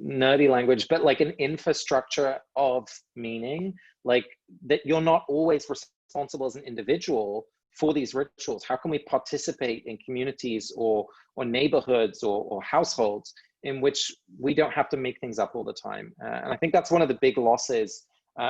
nerdy language, but like an infrastructure of meaning, like that you're not always responsible as an individual for these rituals. How can we participate in communities or neighborhoods or households in which we don't have to make things up all the time? And I think that's one of the big losses,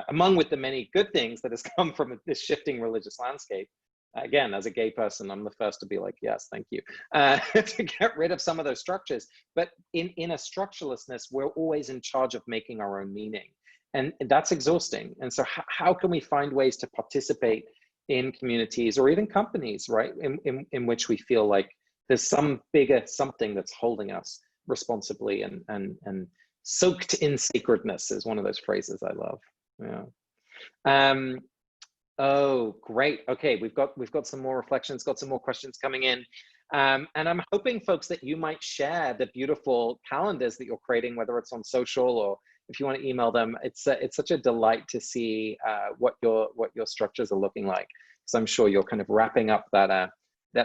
among with the many good things that has come from this shifting religious landscape. Again, as a gay person, I'm the first to be like, yes, thank you, to get rid of some of those structures. But in a structurelessness, we're always in charge of making our own meaning. And that's exhausting. And so how can we find ways to participate in communities or even companies, right, in which we feel like there's some bigger something that's holding us responsibly and soaked in sacredness is one of those phrases I love. Yeah. Oh, great. Okay, we've got some more reflections, got some more questions coming in. And I'm hoping, folks, that you might share the beautiful calendars that you're creating, whether it's on social or if you want to email them. It's such a delight to see what your structures are looking like. So I'm sure you're kind of wrapping up that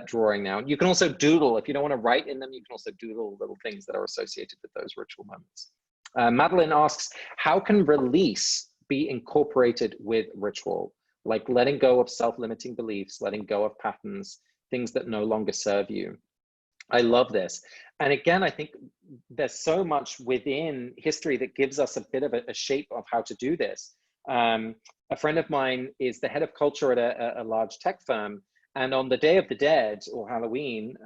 drawing now. You can also doodle. If you don't want to write in them, you can also doodle little things that are associated with those ritual moments. Madeline asks, how can release be incorporated with ritual? Like letting go of self-limiting beliefs, letting go of patterns, things that no longer serve you. I love this. And again, I think there's so much within history that gives us a bit of a shape of how to do this. A friend of mine is the head of culture at a large tech firm. And on the Day of the Dead or Halloween,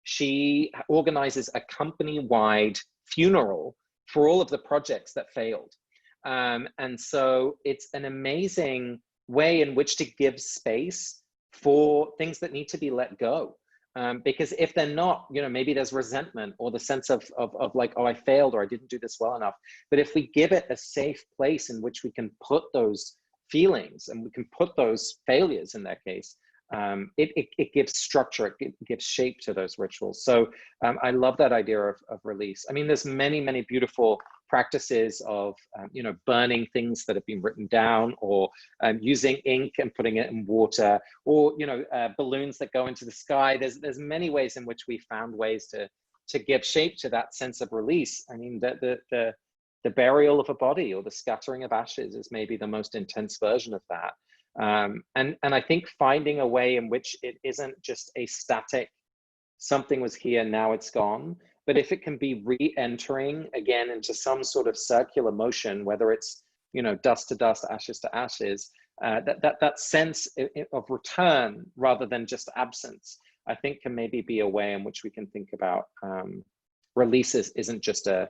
she organizes a company-wide funeral for all of the projects that failed. And so it's an amazing way in which to give space for things that need to be let go. Because if they're not, maybe there's resentment or the sense of like, oh, I failed or I didn't do this well enough. But if we give it a safe place in which we can put those feelings and we can put those failures in their case, it gives structure, it gives shape to those rituals. So I love that idea of release. I mean, there's many beautiful practices of, burning things that have been written down, or using ink and putting it in water, or, balloons that go into the sky. There's many ways in which we found ways to give shape to that sense of release. I mean, the burial of a body or the scattering of ashes is maybe the most intense version of that. And I think finding a way in which it isn't just a static, something was here, now it's gone, but if it can be re-entering again into some sort of circular motion, whether it's, dust to dust, ashes to ashes, that sense of return rather than just absence, I think can maybe be a way in which we can think about releases isn't just a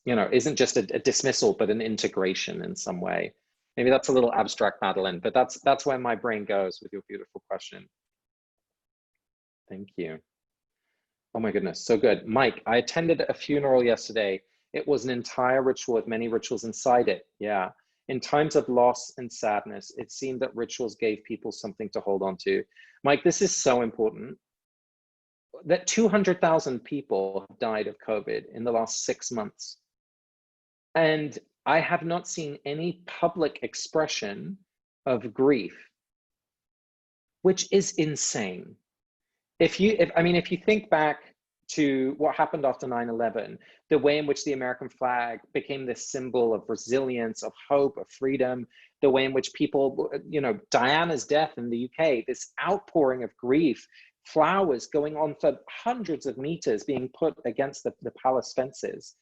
dismissal, but an integration in some way. Maybe that's a little abstract, Madeline, but that's where my brain goes with your beautiful question. Thank you. Oh my goodness, so good. Mike, I attended a funeral yesterday. It was an entire ritual with many rituals inside it. Yeah. In times of loss and sadness, it seemed that rituals gave people something to hold on to. Mike, this is so important. That 200,000 people have died of COVID in the last 6 months. And I have not seen any public expression of grief, which is insane. If you think back to what happened after 9/11, the way in which the American flag became this symbol of resilience, of hope, of freedom, the way in which people, Diana's death in the UK, this outpouring of grief, flowers going on for hundreds of meters being put against the palace fences.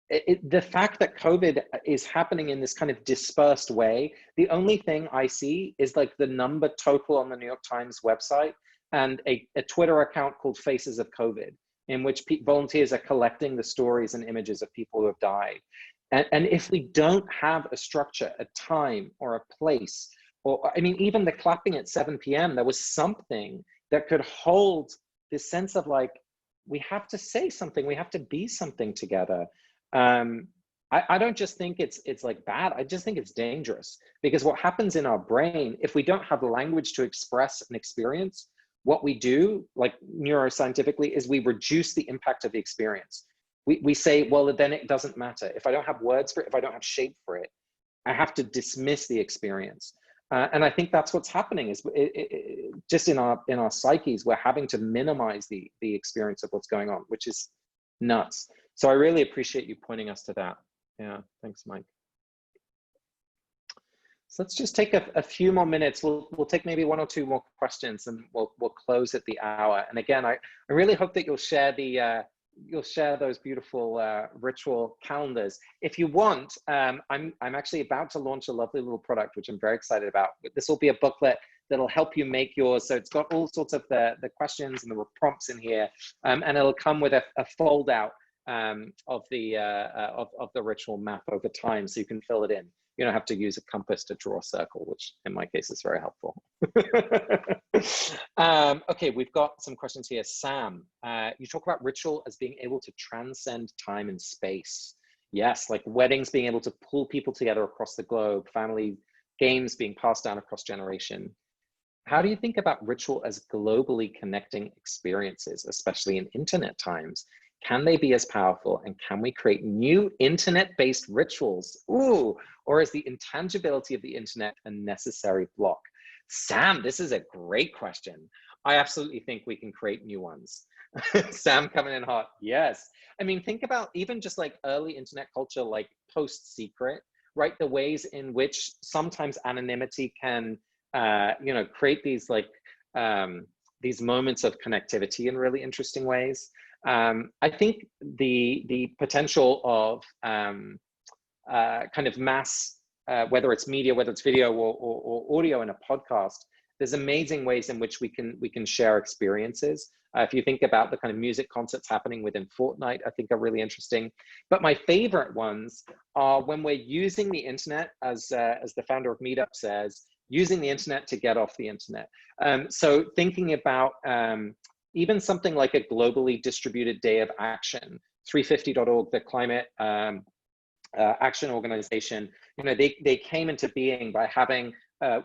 the fact that COVID is happening in this kind of dispersed way, the only thing I see is like the number total on the New York Times website and a Twitter account called Faces of COVID, in which volunteers are collecting the stories and images of people who have died. And if we don't have a structure, a time or a place, or I mean, even the clapping at 7 p.m., there was something that could hold this sense of like, we have to say something, we have to be something together. I don't just think it's like bad, I just think it's dangerous, because what happens in our brain, if we don't have language to express an experience, what we do, like neuroscientifically, is we reduce the impact of the experience. We say, well, then it doesn't matter. If I don't have words for it, if I don't have shape for it, I have to dismiss the experience. And I think that's what's happening, is just in our psyches, we're having to minimize the experience of what's going on, which is nuts. So I really appreciate you pointing us to that. Yeah, thanks, Mike. So let's just take a few more minutes. We'll take maybe one or two more questions, and we'll close at the hour. And again, I really hope that you'll share those beautiful ritual calendars. If you want, I'm actually about to launch a lovely little product, which I'm very excited about. This will be a booklet that'll help you make yours. So it's got all sorts of the questions and the prompts in here, and it'll come with a fold out of the ritual map over time, so you can fill it in. You don't have to use a compass to draw a circle, which in my case is very helpful. Okay, we've got some questions here. Sam, you talk about ritual as being able to transcend time and space. Yes, like weddings being able to pull people together across the globe, family games being passed down across generation. How do you think about ritual as globally connecting experiences, especially in internet times? Can they be as powerful, and can we create new internet-based rituals? Ooh, or is the intangibility of the internet a necessary block? Sam, this is a great question. I absolutely think we can create new ones. Sam coming in hot, yes. I mean, think about even just like early internet culture, like post-secret, right? The ways in which sometimes anonymity can, create these like, these moments of connectivity in really interesting ways. I think the potential of kind of mass, whether it's media, whether it's video or audio in a podcast, there's amazing ways in which we can share experiences. If you think about the kind of music concerts happening within Fortnite, I think are really interesting. But my favorite ones are when we're using the internet, as the founder of Meetup says, using the internet to get off the internet. So thinking about even something like a globally distributed day of action, 350.org, the climate action organization, they came into being by having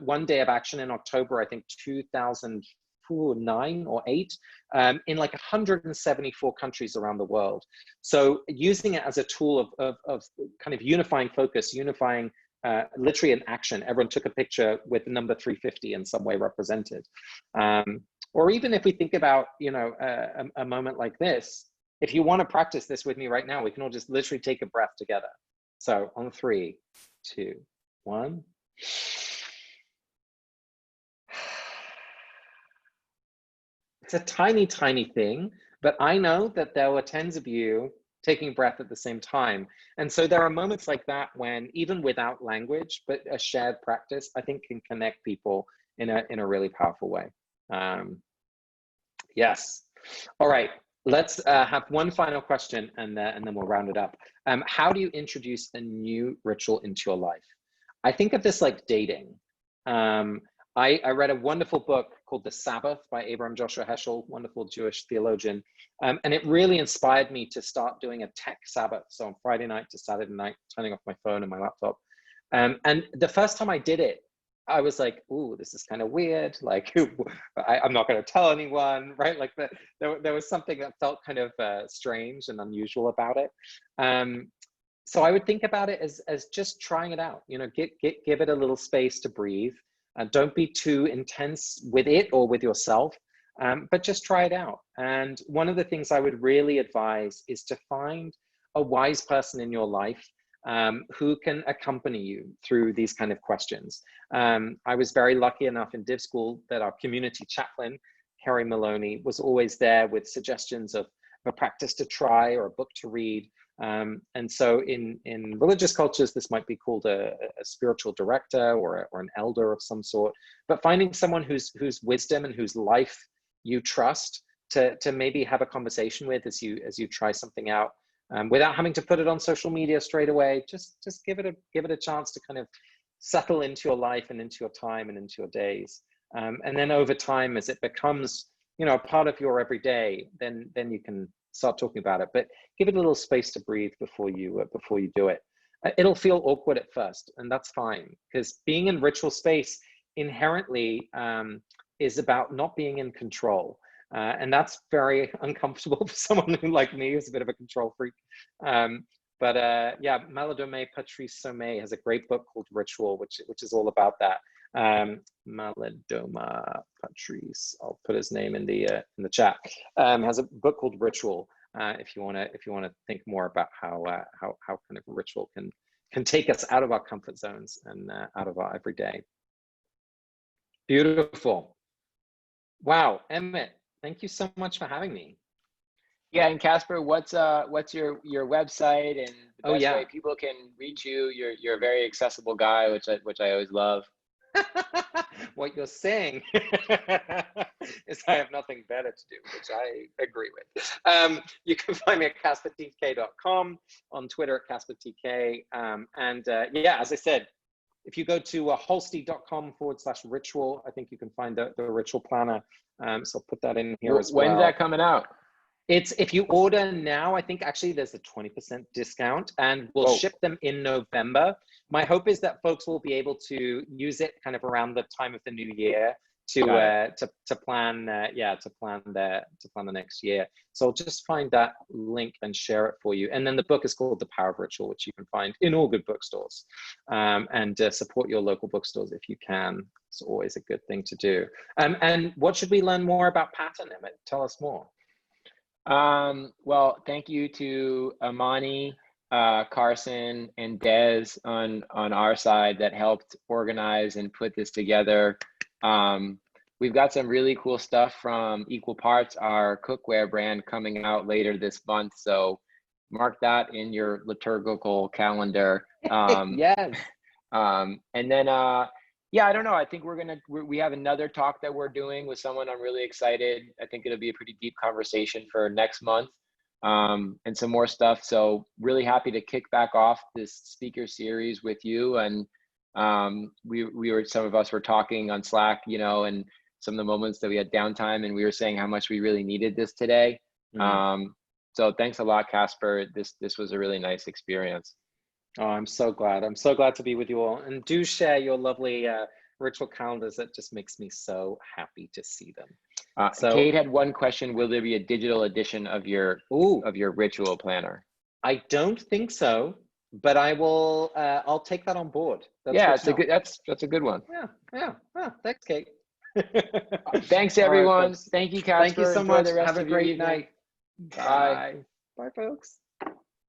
one day of action in October, I think 2009 or 8, in like 174 countries around the world. So using it as a tool of kind of unifying focus, unifying literally an action. Everyone took a picture with the number 350 in some way represented. Or even if we think about, a moment like this, if you want to practice this with me right now, we can all just literally take a breath together. So on 3, 2, 1. It's a tiny, tiny thing, but I know that there were tens of you taking breath at the same time. And so there are moments like that when, even without language, but a shared practice, I think can connect people in a really powerful way. Yes. All right. Let's have one final question, and then we'll round it up. How do you introduce a new ritual into your life? I think of this like dating. I read a wonderful book called The Sabbath by Abraham Joshua Heschel, wonderful Jewish theologian. And it really inspired me to start doing a tech Sabbath. So on Friday night to Saturday night, turning off my phone and my laptop. And the first time I did it, I was like, ooh, this is kind of weird. Like, I'm not going to tell anyone, right? Like there was something that felt kind of strange and unusual about it. So I would think about it as just trying it out. Give it a little space to breathe. Don't be too intense with it or with yourself, but just try it out. And one of the things I would really advise is to find a wise person in your life who can accompany you through these kind of questions. I was very lucky enough in Div School that our community chaplain, Kerry Maloney, was always there with suggestions of a practice to try or a book to read. And so in religious cultures, this might be called a spiritual director or an elder of some sort, but finding someone whose wisdom and whose life you trust to maybe have a conversation with as you try something out, without having to put it on social media straight away. Just give it a chance to kind of settle into your life and into your time and into your days. And then over time, as it becomes, you know, a part of your everyday, then you can start talking about it. But give it a little space to breathe before you do it. It'll feel awkward at first, and that's fine, because being in ritual space inherently is about not being in control. And that's very uncomfortable for someone who, like me, is a bit of a control freak. But yeah, Malidome Patrice Sommet has a great book called Ritual, which is all about that. Malidoma Patrice, I'll put his name in the chat. Has a book called Ritual. If you wanna think more about how kind of ritual can take us out of our comfort zones and out of our everyday. Beautiful. Wow, Emmett, thank you so much for having me. Yeah, and Casper, what's your website and the best way people can reach you? You're a very accessible guy, which I always love. What you're saying is I have nothing better to do, which I agree with. You can find me at caspertk.com, on Twitter at caspertk, and yeah, as I said, if you go to holstein.com/ritual, I think you can find the ritual planner. So I'll put that in here as well. When's that coming out? It's, if you order now, I think actually there's a 20% discount, and we'll ship them in November. My hope is that folks will be able to use it kind of around the time of the new year to plan the next year. So I'll just find that link and share it for you. And then the book is called The Power of Ritual, which you can find in all good bookstores. And support your local bookstores if you can. It's always a good thing to do. And what should we learn more about pattern, Emmett? Tell us more. Well, thank you to Amani, Carson, and Des on our side that helped organize and put this together. We've got some really cool stuff from Equal Parts, our cookware brand, coming out later this month. So mark that in your liturgical calendar. Yes. And then, yeah, I don't know. I think we have another talk that we're doing with someone I'm really excited. I think it'll be a pretty deep conversation for next month, and some more stuff. So really happy to kick back off this speaker series with you. And some of us were talking on Slack, you know, and some of the moments that we had downtime, and we were saying how much we really needed this today. So thanks a lot, Casper. This was a really nice experience. Oh, I'm so glad. I'm so glad to be with you all. And do share your lovely ritual calendars. That just makes me so happy to see them. So Kate had one question. Will there be a digital edition of your ritual planner? I don't think so, but I will. I'll take that on board. That's a good one. Yeah. Oh, thanks, Kate. Thanks, everyone. Right, thank you, Casper. Thank you so Enjoy much. the rest Have a of your great evening. night. Bye. Bye, folks.